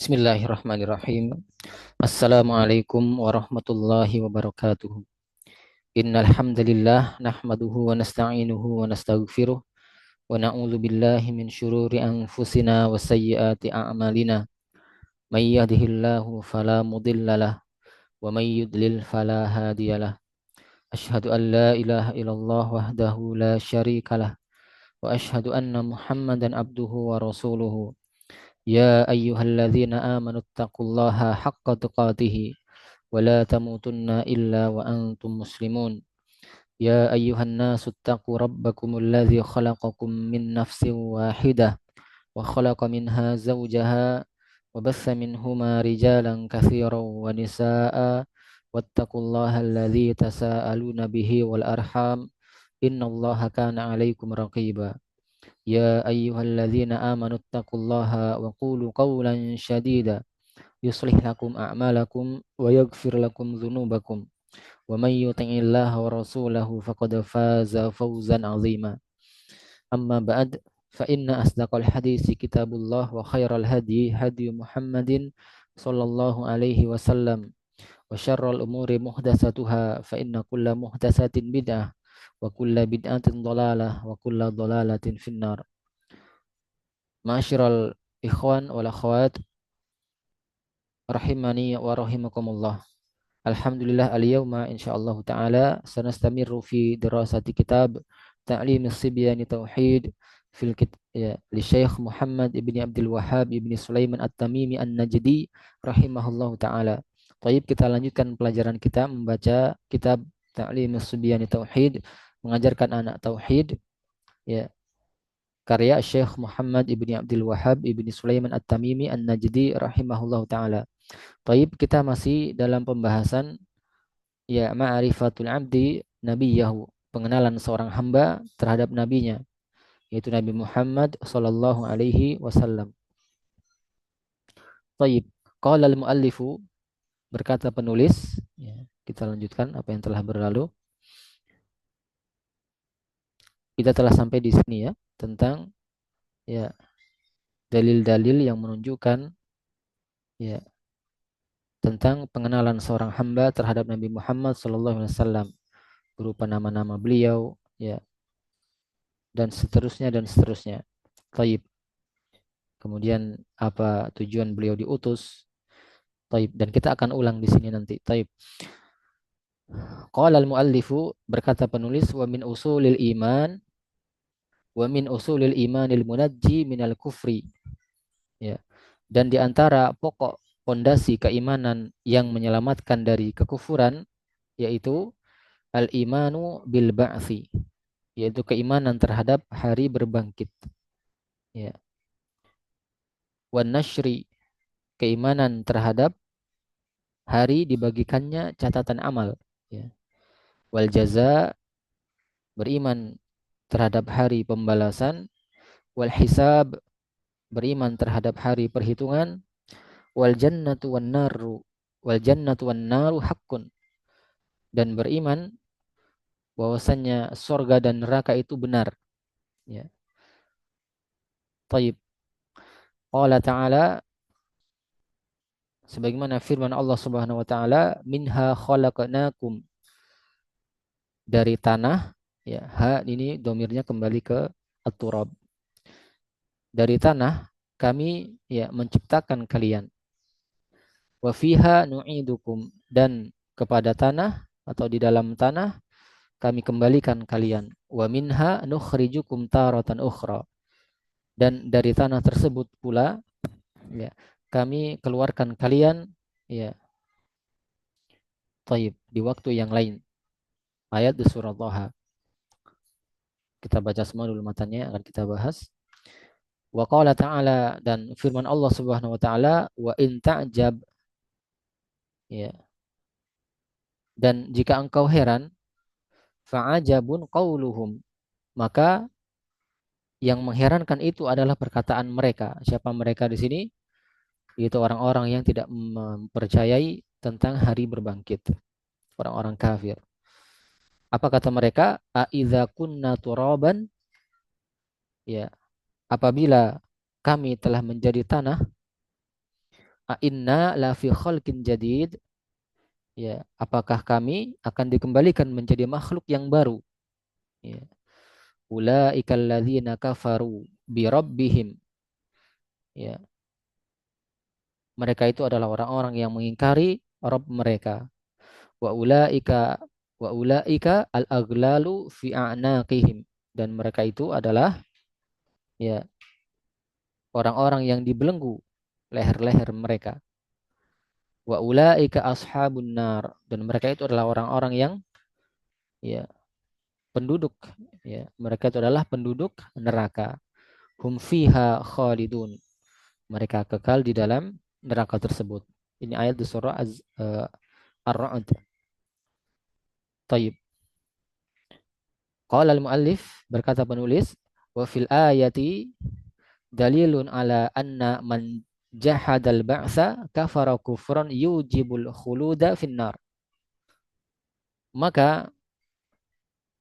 Bismillahirrahmanirrahim. Assalamualaikum warahmatullahi wabarakatuh. Innal hamdalillah nahmaduhu wa nasta'inuhu wa nastaghfiruh wa na'udzu billahi min syururi anfusina wa sayyiati a'malina. May yahdihillahu fala mudhillalah wa may yudlil fala hadiyalah. Asyhadu an la ilaha illallah wahdahu la syarikalah wa asyhadu anna Muhammadan abduhu wa rasuluhu. Ya ayyuhalladzina amanu taqullaha haqqa tuqatih ولا تموتن إلا وأنتم مسلمون يا أيها الناس اتقوا ربكم الذي خلقكم من نفس واحدة وخلق منها زوجها وبث منهما رجالا كثيرا ونساء واتقوا الله الذي تساءلون به والأرحام إن الله كان عليكم رقيبا يا أيها الذين آمنوا اتقوا الله وقولوا قولا شديدا يصلح لكم أعمالكم ويغفر لكم ذنوبكم ومن يطع الله ورسوله فقد فاز فوزا عظيما أما بعد فإن أصدق الحديث كتاب الله وخير الهدي هدي محمد صلى الله عليه وسلم وشر الأمور محدثاتها فإن كل محدثة بدعة وكل بدعة ضلالة وكل ضلالة في النار. Ma'asyiral ikhwan wal akhwat rahimani wa rahimakumullah. Alhamdulillah al-yawma insyaallah ta'ala sanastamiru fi dirasati kitab Ta'lim as-Sibyani Tauhid li Syekh Muhammad ibni Abdul Wahhab ibni Sulaiman At-Tamimi An-Najdi rahimahullahu ta'ala. Baik, kita lanjutkan pelajaran kita membaca kitab Ta'lim as-Sibyani Tauhid, mengajarkan anak tauhid, ya, karya Syekh Muhammad ibni Abdul Wahhab ibni Sulaiman At-Tamimi An-Najdi rahimahullahu ta'ala. Baik, kita masih dalam pembahasan ya ma'rifatul abdi nabiyahu, pengenalan seorang hamba terhadap nabinya, yaitu Nabi Muhammad sallallahu alaihi wasallam. Baik, qala al-muallifu, berkata penulis, ya, kita lanjutkan apa yang telah berlalu. Kita telah sampai di sini ya, tentang ya dalil-dalil yang menunjukkan ya tentang pengenalan seorang hamba terhadap Nabi Muhammad sallallahu alaihi wasallam, berupa nama-nama beliau, ya, dan seterusnya dan seterusnya. Taib. Kemudian apa tujuan beliau diutus. Taib. Dan kita akan ulang di sini nanti. Taib. Qala al-muallifu, berkata penulis, wa min usulil imanil munajji minal kufri. Ya. Dan di antara pokok pondasi keimanan yang menyelamatkan dari kekufuran, yaitu al-imanu bil ba'thi, yaitu keimanan terhadap hari berbangkit. Ya. Wan nashri, keimanan terhadap hari dibagikannya catatan amal. Ya. Wal jaza, beriman terhadap hari pembalasan. Wal hisab, beriman terhadap hari perhitungan. Wal jannatu wan naru haqqun, dan beriman bahwasannya surga dan neraka itu benar. Ya. Taib. Allah Ta'ala, sebagaimana firman Allah Subhanahu wa taala, minha khalaqnakum, dari tanah, ya, ha ini domirnya kembali ke at-turab. Dari tanah kami ya menciptakan kalian. Wa fiha nu'idukum, dan kepada tanah atau di dalam tanah kami kembalikan kalian. Wa minha nukhrijukum taratan ukhra, dan dari tanah tersebut pula ya kami keluarkan kalian, ya, taib, di waktu yang lain. Ayat di surah Thaha. Kita baca semua dulu matanya, akan kita bahas. Wa qala ta'ala, dan firman Allah Subhanahu wa taala, wa in ta'jab, ya, dan jika engkau heran, fa'ajabun qauluhum, maka yang mengherankan itu adalah perkataan mereka. Siapa mereka di sini? Itu orang-orang yang tidak mempercayai tentang hari berbangkit, orang-orang kafir. Apa kata mereka? A idza kunna turaban, ya, apabila kami telah menjadi tanah, Inna la fi khalqin jadid, ya, apakah kami akan dikembalikan menjadi makhluk yang baru, ya. Ulaikal ladzina kafaru bi rabbihim, ya, mereka itu adalah orang-orang yang mengingkari Rabb mereka. Wa ulaika al-aghlalu fi a'naqihim, dan mereka itu adalah, ya, orang-orang yang dibelenggu leher-leher mereka. Wa ulaika ashabun nar, dan mereka itu adalah orang-orang yang, ya, penduduk, ya, mereka itu adalah penduduk neraka. Hum fiha khalidun, mereka kekal di dalam neraka tersebut. Ini ayat di surah Ar-Ra'd. Taib. Qala al-muallif, berkata penulis, wa fil ayati dalilun ala anna man jahadal ba'sa kafara kufran yujibul khuluda finnar. Maka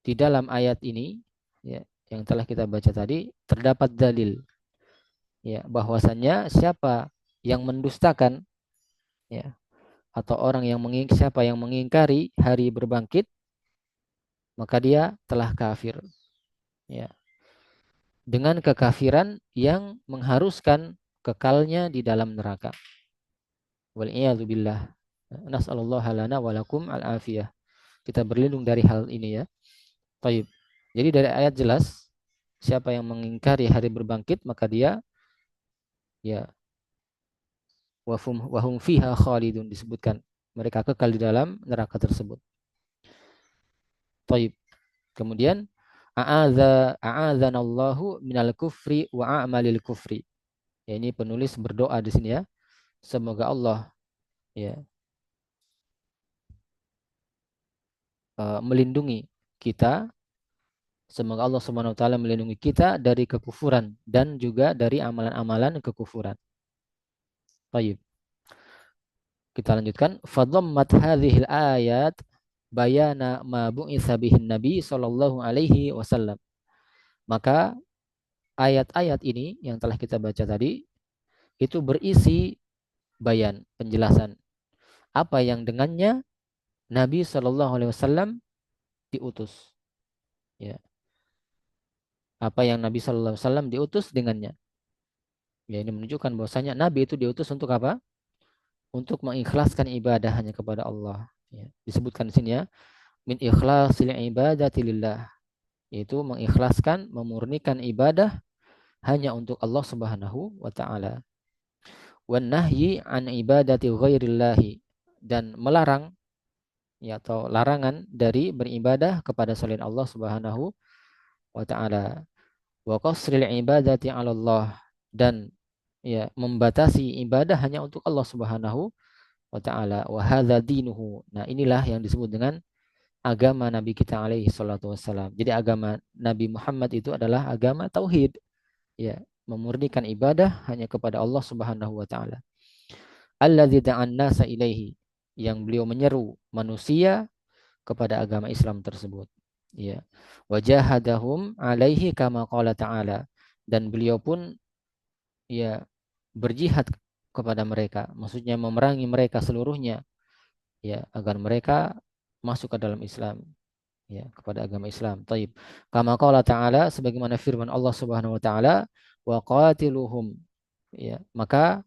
di dalam ayat ini, ya, yang telah kita baca tadi, terdapat dalil, ya, bahwasannya siapa yang mendustakan, ya, atau orang yang siapa yang mengingkari hari berbangkit, maka dia telah kafir, ya, dengan kekafiran yang mengharuskan kekalnya di dalam neraka. Wal'iyadu billah. Nas'alullah lana walakum al-afiyah. Kita berlindung dari hal ini, ya. Taib. Jadi dari ayat jelas, siapa yang mengingkari hari berbangkit, maka dia, ya, wahum fiha khalidun, disebutkan mereka kekal di dalam neraka tersebut. Taib. Kemudian a'adzanallahu minal kufri wa a'malil kufri. Ya, ini penulis berdoa di sini, ya. Semoga Allah, ya, melindungi kita. Semoga Allah Subhanahu wa taala melindungi kita dari kekufuran dan juga dari amalan-amalan kekufuran. Baik. Kita lanjutkan. Fadhammat hadhil ayat bayana ma bu'itsa bihin nabi sallallahu alaihi wasallam. Maka ayat-ayat ini yang telah kita baca tadi itu berisi bayan, penjelasan apa yang dengannya Nabi sallallahu alaihi wasallam diutus. Ya. Apa yang Nabi sallallahu alaihi wasallam diutus dengannya. Ya, ini menunjukkan bahwasanya Nabi itu diutus untuk apa? Untuk mengikhlaskan ibadah hanya kepada Allah. Ya. Disebutkan di sini, ya, min ikhlasil ibadati lillah, yaitu mengikhlaskan, memurnikan ibadah hanya untuk Allah Subhanahu wa taala. Wan nahyi an ibadati ghairillahi, dan melarang, ya, atau larangan dari beribadah kepada selain Allah Subhanahu wa taala. Wa qasril ibadati 'ala Allah, dan, ya, membatasi ibadah hanya untuk Allah Subhanahu wa taala. Wa hadza dinuhu. Nah, inilah yang disebut dengan agama Nabi kita alaihi salatu wassalam. Jadi agama Nabi Muhammad itu adalah agama tauhid, ya, memurnikan ibadah hanya kepada Allah Subhanahu wa taala. Alladzi da'an nasa ilaihi, yang beliau menyeru manusia kepada agama Islam tersebut. Ya. Wajahadahum alaihi kama qala ta'ala, dan beliau pun, ya, berjihad kepada mereka, maksudnya memerangi mereka seluruhnya, ya, agar mereka masuk ke dalam Islam, ya, kepada agama Islam. Taib. Kama qala ta'ala, sebagaimana firman Allah Subhanahu wa taala, wa qatiluhum, ya, maka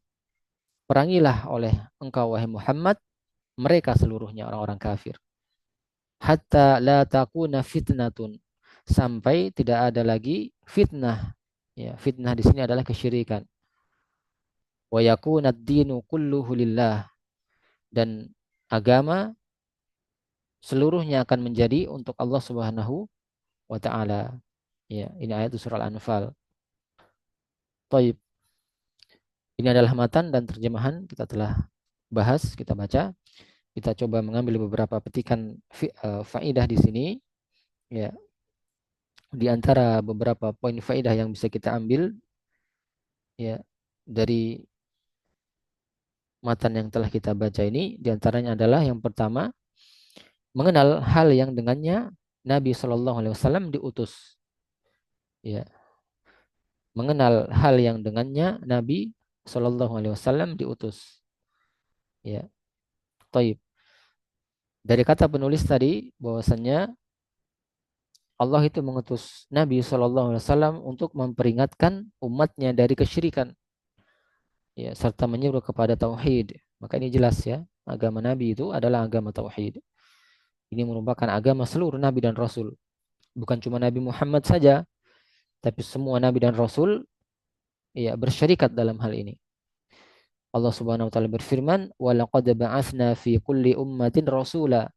perangilah oleh engkau wahai Muhammad mereka seluruhnya, orang-orang kafir. Hatta la takuna fitnatun, sampai tidak ada lagi fitnah. Ya, fitnah di sini adalah kesyirikan. Wa yakuna ad-dinu kulluhu lillah, dan agama seluruhnya akan menjadi untuk Allah Subhanahu wa taala. Ya, ini ayat surah Al-Anfal. Taib. Ini adalah matan dan terjemahan kita telah bahas, kita baca. Kita coba mengambil beberapa petikan faidah di sini, ya. Di antara beberapa poin faidah yang bisa kita ambil, ya, dari matan yang telah kita baca ini, di antaranya adalah yang pertama, mengenal hal yang dengannya Nabi Shallallahu Alaihi Wasallam diutus. Ya, mengenal hal yang dengannya Nabi Shallallahu Alaihi Wasallam diutus. Ya, taib. Dari kata penulis tadi bahwasannya Allah itu mengutus Nabi SAW untuk memperingatkan umatnya dari kesyirikan, ya, serta menyuruh kepada tauhid. Maka ini jelas ya, agama Nabi itu adalah agama tauhid. Ini merupakan agama seluruh Nabi dan Rasul. Bukan cuma Nabi Muhammad saja, tapi semua Nabi dan Rasul, ya, bersyarikat dalam hal ini. Allah Subhanahu wa taala berfirman, "Wa laqad ba'atsna fi kulli ummatin rasula."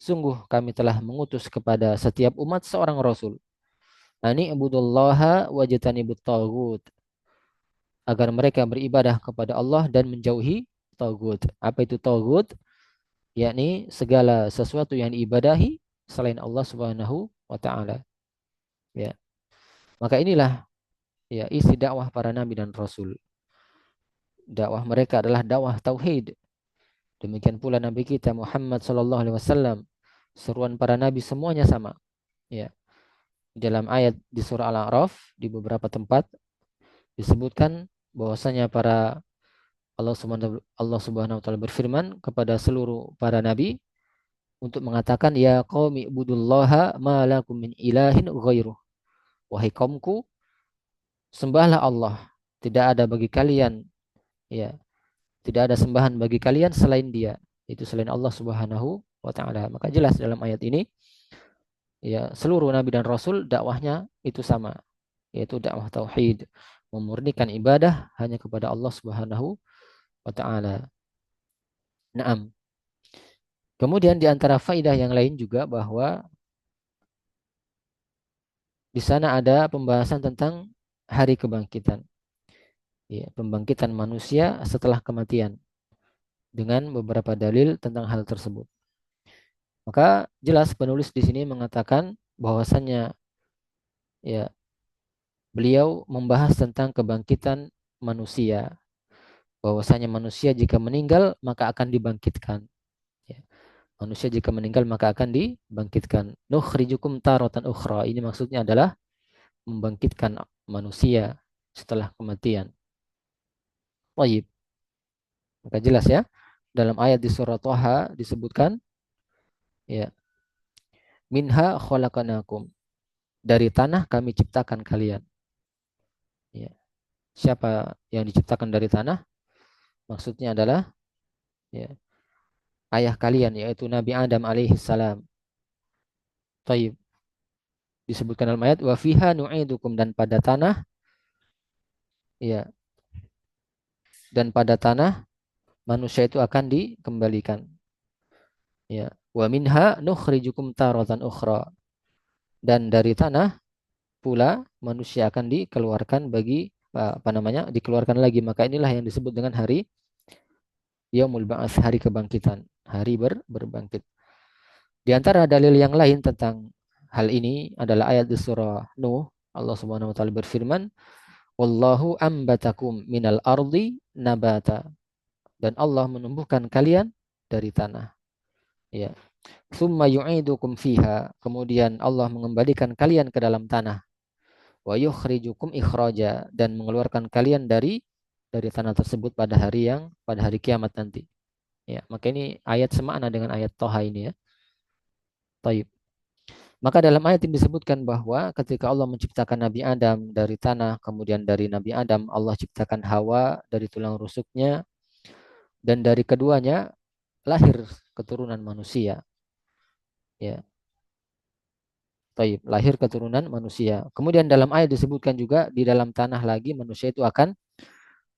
Sungguh kami telah mengutus kepada setiap umat seorang rasul. Ani ibudullaha wajtanibut tagut, agar mereka beribadah kepada Allah dan menjauhi tagut. Apa itu tagut? Yakni segala sesuatu yang diibadahi selain Allah Subhanahu wa taala. Ya. Maka inilah, ya, isi dakwah para nabi dan rasul. Dakwah mereka adalah dakwah tauhid. Demikian pula nabi kita Muhammad sallallahu alaihi wasallam. Seruan para nabi semuanya sama. Ya. Dalam ayat di surah Al-A'raf di beberapa tempat disebutkan bahwasanya Allah Subhanahu wa taala berfirman kepada seluruh para nabi untuk mengatakan, ya qaumi ibudullaha ma lakum min ilahin ghairuh. Wahai kaumku, sembahlah Allah. Tidak ada bagi kalian, ya, tidak ada sembahan bagi kalian selain Dia. Itu selain Allah Subhanahu wa taala. Maka jelas dalam ayat ini, ya, seluruh nabi dan rasul dakwahnya itu sama, yaitu dakwah tauhid, memurnikan ibadah hanya kepada Allah Subhanahu wa taala. Naam. Kemudian di antara faidah yang lain juga bahwa di sana ada pembahasan tentang hari kebangkitan. Ya, pembangkitan manusia setelah kematian dengan beberapa dalil tentang hal tersebut. Maka jelas penulis di sini mengatakan bahwasannya, ya, beliau membahas tentang kebangkitan manusia, bahwasanya manusia jika meninggal maka akan dibangkitkan. Ya, manusia jika meninggal maka akan dibangkitkan. Nukhrijukum taratan ukhra. Ini maksudnya adalah membangkitkan manusia setelah kematian. Baik, maka jelas ya. Dalam ayat di surah Thaha disebutkan, ya, minha khalaqanakum, dari tanah kami ciptakan kalian. Ya. Siapa yang diciptakan dari tanah? Maksudnya adalah, ya, ayah kalian yaitu Nabi Adam alaihi salam. Taib. Disebutkan dalam ayat wa fiha nu'idukum, dan pada tanah, ya, dan pada tanah manusia itu akan dikembalikan. Ya. Wa minha nukhrijukum taratan ukhra, dan dari tanah pula manusia akan dikeluarkan bagi apa namanya? Dikeluarkan lagi. Maka inilah yang disebut dengan hari Yaumul Ba'ats, hari kebangkitan, hari berbangkit. Di antara dalil yang lain tentang hal ini adalah ayat di surah Nuh. Allah Subhanahu wa taala berfirman, "Wallahu ambatakum minal ardi nabata." Dan Allah menumbuhkan kalian dari tanah. Ya. Tsumma yu'idukum fiha. Kemudian Allah mengembalikan kalian ke dalam tanah. Wa yukhrijukum ikhraja, dan mengeluarkan kalian dari tanah tersebut pada hari kiamat nanti. Ya, maka ini ayat semakna dengan ayat Toha ini ya. Taib. Maka dalam ayat ini disebutkan bahwa ketika Allah menciptakan Nabi Adam dari tanah, kemudian dari Nabi Adam Allah ciptakan Hawa dari tulang rusuknya, dan dari keduanya lahir keturunan manusia. Ya, taib, lahir keturunan manusia. Kemudian dalam ayat disebutkan juga di dalam tanah lagi manusia itu akan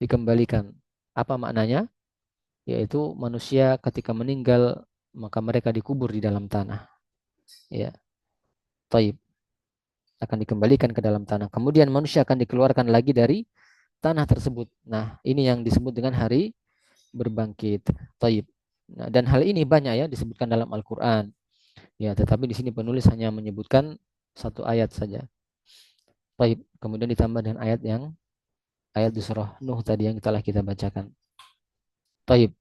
dikembalikan. Apa maknanya? Yaitu manusia ketika meninggal maka mereka dikubur di dalam tanah. Ya, taib, akan dikembalikan ke dalam tanah. Kemudian manusia akan dikeluarkan lagi dari tanah tersebut. Nah, ini yang disebut dengan hari berbangkit. Taib. Nah, dan hal ini banyak ya disebutkan dalam Al-Qur'an. Ya, tetapi di sini penulis hanya menyebutkan satu ayat saja. Taib. Kemudian ditambah dengan ayat di surah Nuh tadi yang telah kita bacakan. Taib.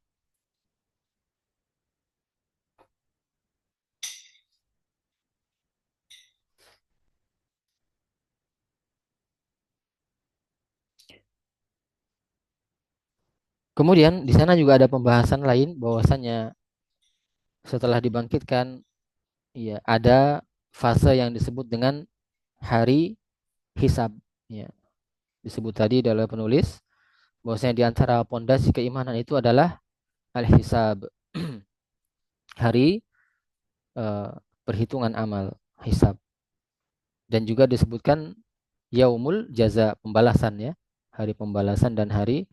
Kemudian di sana juga ada pembahasan lain bahwasanya setelah dibangkitkan, ya ada fase yang disebut dengan hari hisab. Ya, disebut tadi oleh penulis bahwasanya di antara pondasi keimanan itu adalah al-hisab, hari eh, perhitungan amal, hisab. Dan juga disebutkan yaumul jaza, pembalasan ya, hari pembalasan dan hari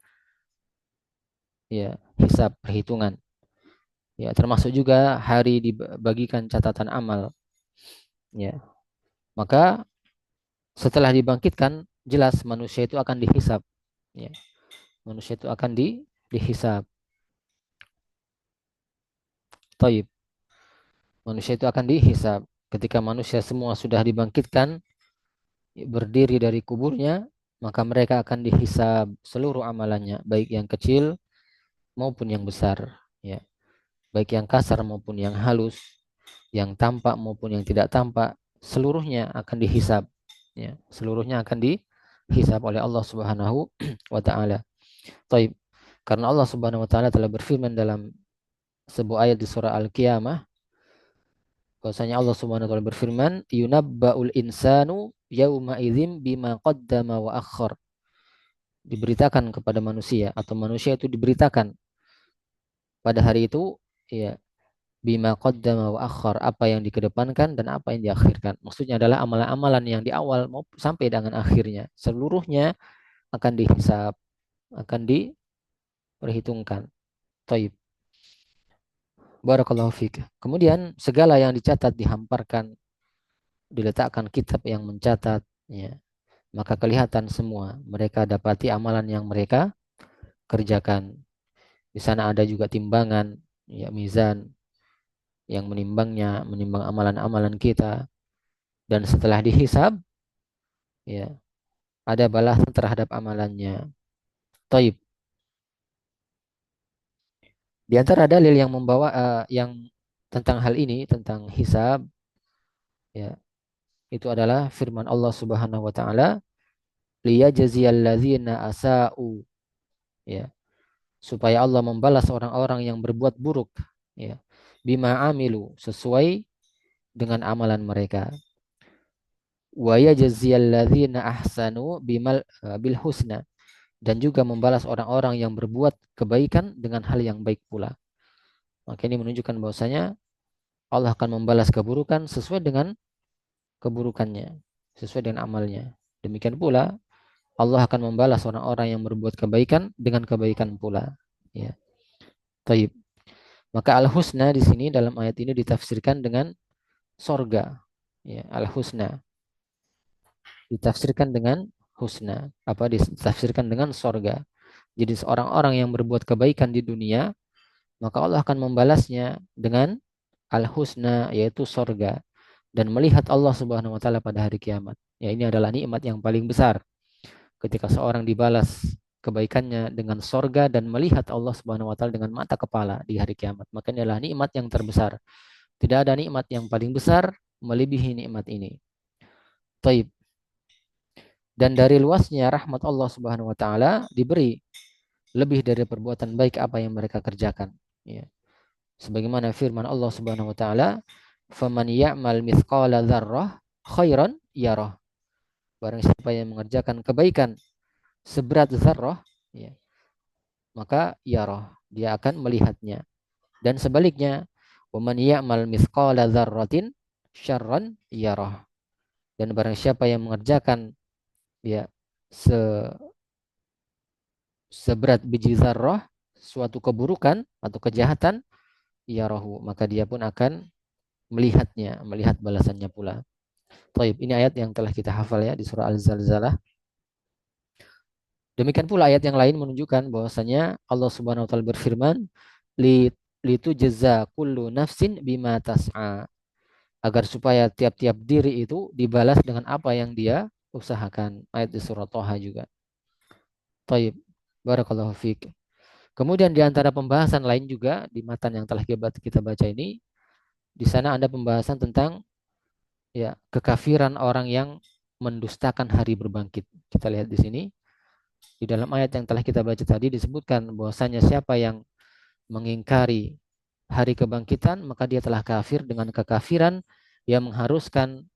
ya hisab, perhitungan. Ya, termasuk juga hari dibagikan catatan amal. Ya, maka setelah dibangkitkan, jelas manusia itu akan dihisab. Ya, manusia itu akan dihisab. Taib. Manusia itu akan dihisab. Ketika manusia semua sudah dibangkitkan, berdiri dari kuburnya, maka mereka akan dihisab seluruh amalannya, baik yang kecil maupun yang besar. Ya, baik yang kasar maupun yang halus, yang tampak maupun yang tidak tampak, seluruhnya akan dihisab. Ya, seluruhnya akan dihisab oleh Allah Subhanahu wa taala. Taib. Karena Allah Subhanahu wa taala telah berfirman dalam sebuah ayat di surah Al-Qiyamah, bahwasanya Allah Subhanahu wa taala berfirman, "Yunabba'ul insanu yauma idzin bima qaddama wa akhkhar." Diberitakan kepada manusia atau manusia itu diberitakan pada hari itu, ya, bima qaddama wa akhkhar, apa yang dikedepankan dan apa yang diakhirkan. Maksudnya adalah amalan-amalan yang di awal maupun sampai dengan akhirnya, seluruhnya akan dihisab, akan diperhitungkan. Taib. Barakallahu fiik. Kemudian segala yang dicatat dihamparkan, diletakkan kitab yang mencatat, ya, maka kelihatan semua. Mereka dapati amalan yang mereka kerjakan. Di sana ada juga timbangan, ya, mizan yang menimbangnya, menimbang amalan-amalan kita. Dan setelah dihisab, ya, ada balasan terhadap amalannya. Taib. Di antara dalil yang membawa yang tentang hal ini, tentang hisab, ya, itu adalah firman Allah Subhanahu wa taala, liyajziyalladzina asa'u, ya, supaya Allah membalas orang-orang yang berbuat buruk, ya, bima amilu, sesuai dengan amalan mereka, wa yajziyalladzina ahsanu bil husna, dan juga membalas orang-orang yang berbuat kebaikan dengan hal yang baik pula. Maka ini menunjukkan bahwasanya Allah akan membalas keburukan sesuai dengan keburukannya, sesuai dengan amalnya. Demikian pula Allah akan membalas orang-orang yang berbuat kebaikan dengan kebaikan pula. Ya, taib. Maka al-husna di sini dalam ayat ini ditafsirkan dengan sorga. Ya, al-husna ditafsirkan dengan husna. Apa ditafsirkan dengan sorga. Jadi seorang orang yang berbuat kebaikan di dunia, maka Allah akan membalasnya dengan al-husna, yaitu sorga, dan melihat Allah Subhanahu wa taala pada hari kiamat. Ya, ini adalah nikmat yang paling besar. Ketika seorang dibalas kebaikannya dengan sorga dan melihat Allah Subhanahu wa taala dengan mata kepala di hari kiamat, maka ini adalah nikmat yang terbesar. Tidak ada nikmat yang paling besar melebihi nikmat ini. Taib. Dan dari luasnya rahmat Allah Subhanahu wa taala diberi lebih dari perbuatan baik apa yang mereka kerjakan. Ya. Sebagaimana firman Allah Subhanahu wa taala, "Faman ya'mal mithqala dzarrah khairan yarah." Barang siapa yang mengerjakan kebaikan seberat zarrah, ya, maka yarah, dia akan melihatnya. Dan sebaliknya, "Waman ya'mal mithqala dzarratin syarran yarah." Dan barang siapa yang mengerjakan, ya, se seberat biji zarrah, suatu keburukan atau kejahatan, yarahu, maka dia pun akan melihatnya, melihat balasannya pula. Taib, ini ayat yang telah kita hafal ya di surah Al-Zalzalah. Demikian pula ayat yang lain menunjukkan bahwasanya Allah Subhanahu wa taala berfirman, li litu jaza kullu nafsin bima tas'a, agar supaya tiap-tiap diri itu dibalas dengan apa yang dia usahakan. Ayat di surah Toha juga. Taib. Barakallahu fiik. Kemudian di antara pembahasan lain juga di matan yang telah kita baca ini, di sana ada pembahasan tentang, ya, kekafiran orang yang mendustakan hari berbangkit. Kita lihat di sini. Di dalam ayat yang telah kita baca tadi disebutkan bahwasanya siapa yang mengingkari hari kebangkitan maka dia telah kafir dengan kekafiran yang mengharuskan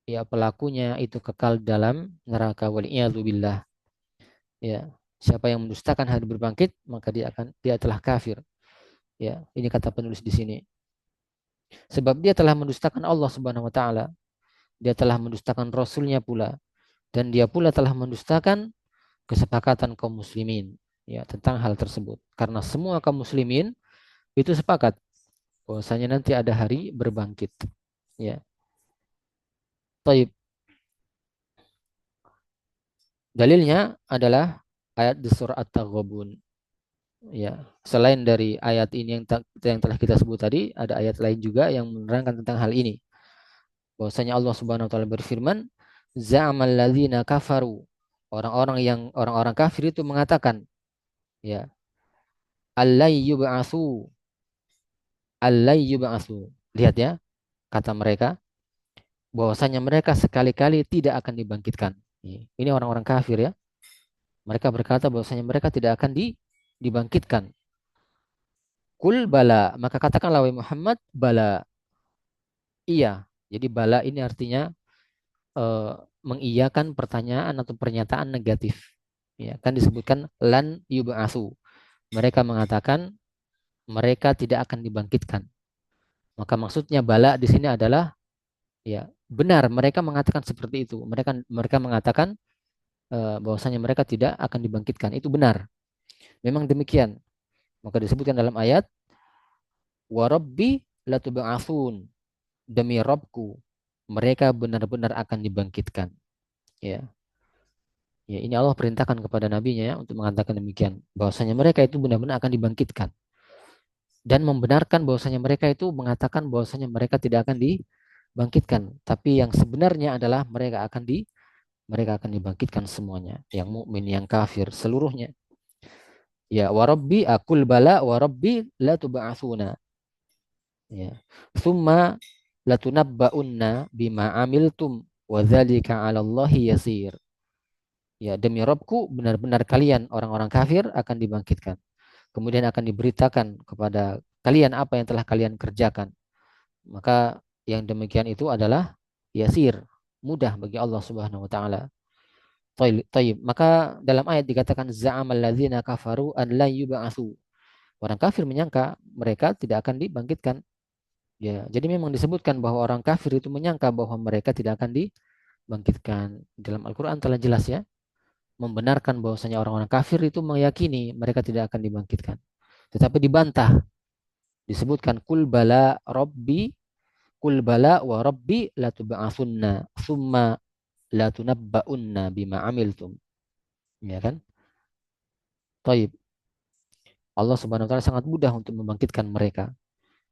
ya pelakunya itu kekal dalam neraka, waliyadzubillah. Ya, siapa yang mendustakan hari berbangkit maka dia telah kafir. Ya, ini kata penulis di sini. Sebab dia telah mendustakan Allah Subhanahu wa taala, dia telah mendustakan rasulnya pula, dan dia pula telah mendustakan kesepakatan kaum muslimin ya tentang hal tersebut. Karena semua kaum muslimin itu sepakat bahwasanya nanti ada hari berbangkit. Ya. Taib. Dalilnya adalah ayat di surah At-Taghabun. Ya, selain dari ayat ini yang telah kita sebut tadi, ada ayat lain juga yang menerangkan tentang hal ini. Bahwasanya Allah Subhanahu wa taala berfirman, "Za'amal ladzina kafaru." Orang-orang kafir itu mengatakan, ya, "Allai yub'atsu." Allai yub'atsu. Lihat ya, kata mereka bahwasanya mereka sekali-kali tidak akan dibangkitkan. Ini orang-orang kafir ya. Mereka berkata bahwasanya mereka tidak akan dibangkitkan. Kul bala, maka katakanlah wahai Muhammad, bala. Iya. Jadi bala ini artinya eh, mengiyakan pertanyaan atau pernyataan negatif. Ya, kan disebutkan lan yub'atsu. Mereka mengatakan mereka tidak akan dibangkitkan. Maka maksudnya bala di sini adalah ya benar mereka mengatakan seperti itu. Mereka mengatakan bahwasanya mereka tidak akan dibangkitkan. Itu benar. Memang demikian. Maka disebutkan dalam ayat warabbi latub'atsun, demi Robku mereka benar-benar akan dibangkitkan. Ya. Ya, ini Allah perintahkan kepada nabinya ya untuk mengatakan demikian, bahwasanya mereka itu benar-benar akan dibangkitkan dan membenarkan bahwasanya mereka itu mengatakan bahwasanya mereka tidak akan dibangkitkan, tapi yang sebenarnya adalah mereka akan dibangkitkan semuanya, yang mukmin, yang kafir, seluruhnya. Ya, warabbi akul bala warabbi la tub'atsuna. Ya. Tsumma latunabba'unna bima amiltum wa dzalika 'ala Allahi yasir. Ya, demi Robku benar-benar kalian orang-orang kafir akan dibangkitkan. Kemudian akan diberitakan kepada kalian apa yang telah kalian kerjakan. Maka yang demikian itu adalah yasir, mudah bagi Allah Subhanahu wa taala. Taib. Maka dalam ayat dikatakan za'amal ladzina kafaru an la yub'atsu. Orang kafir menyangka mereka tidak akan dibangkitkan. Ya, jadi memang disebutkan bahwa orang kafir itu menyangka bahwa mereka tidak akan dibangkitkan. Dalam Al-Qur'an telah jelas ya, membenarkan bahwasanya orang-orang kafir itu meyakini mereka tidak akan dibangkitkan. Tetapi dibantah, disebutkan kul bala wa rabbi latub'atsunna summa latunabba'unna bima amiltum. Ya kan? Taib. Allah Subhanahu wa taala sangat mudah untuk membangkitkan mereka.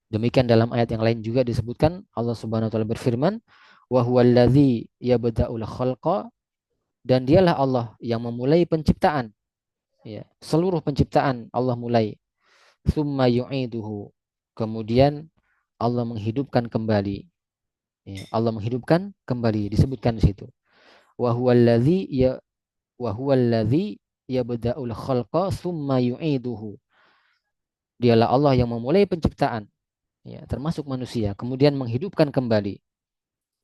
Demikian dalam ayat yang lain juga disebutkan Allah Subhanahu wa taala berfirman, "Wa huwallazi yabda'ul khalqa." Dan dialah Allah yang memulai penciptaan. Ya, seluruh penciptaan Allah mulai. Tsumma yu'iduhu. Kemudian Allah menghidupkan kembali. Ya, Allah menghidupkan kembali disebutkan di situ. Wa huwallazi yabda'ul khalqa tsumma yu'iduhu. Dialah Allah yang memulai penciptaan, ya, termasuk manusia, kemudian menghidupkan kembali.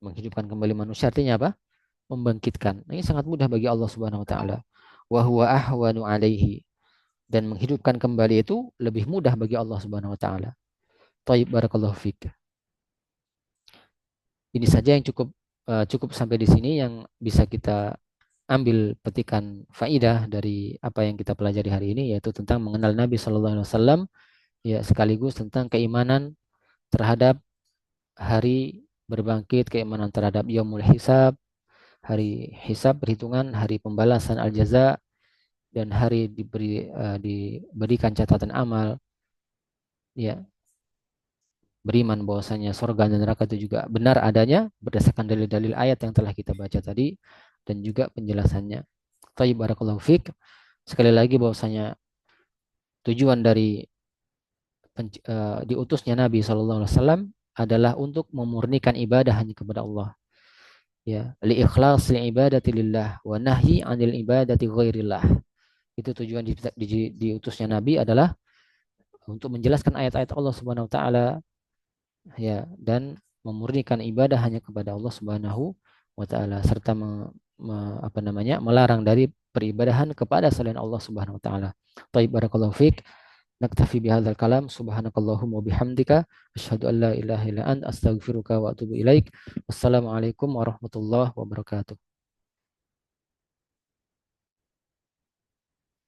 Menghidupkan kembali manusia artinya apa? Membangkitkan. Ini sangat mudah bagi Allah Subhanahu wa taala. Wa huwa ahwanu alaihi. Dan menghidupkan kembali itu lebih mudah bagi Allah Subhanahu wa taala. Thayyib, barakallahu fik. Ini saja yang cukup sampai di sini yang bisa kita ambil petikan faidah dari apa yang kita pelajari hari ini, yaitu tentang mengenal Nabi Shallallahu Alaihi Wasallam, ya, sekaligus tentang keimanan terhadap hari berbangkit, keimanan terhadap yaumul hisab, hari hisab perhitungan, hari pembalasan al-jaza, dan hari diberikan catatan amal. Ya, beriman bahwasanya surga dan neraka itu juga benar adanya berdasarkan dalil-dalil ayat yang telah kita baca tadi dan juga penjelasannya. Thayyib, barakallahu fik. Sekali lagi bahwasanya tujuan dari diutusnya Nabi SAW adalah untuk memurnikan ibadah hanya kepada Allah. Ya, li ikhlasil ibadati lillah wa nahyi 'anil ibadati ghairillah. Itu tujuan diutusnya Nabi adalah untuk menjelaskan ayat-ayat Allah Subhanahu wa taala, ya, dan memurnikan ibadah hanya kepada Allah Subhanahu wa taala serta melarang dari peribadahan kepada selain Allah Subhanahu wa taala. Baik, barakallahu fiik. Naktafi bihadzal kalam. Subhanakallahumma bihamdika asyhadu an la ilaha illa anta astaghfiruka wa atubu ilaik. Wassalamualaikum warahmatullahi wabarakatuh.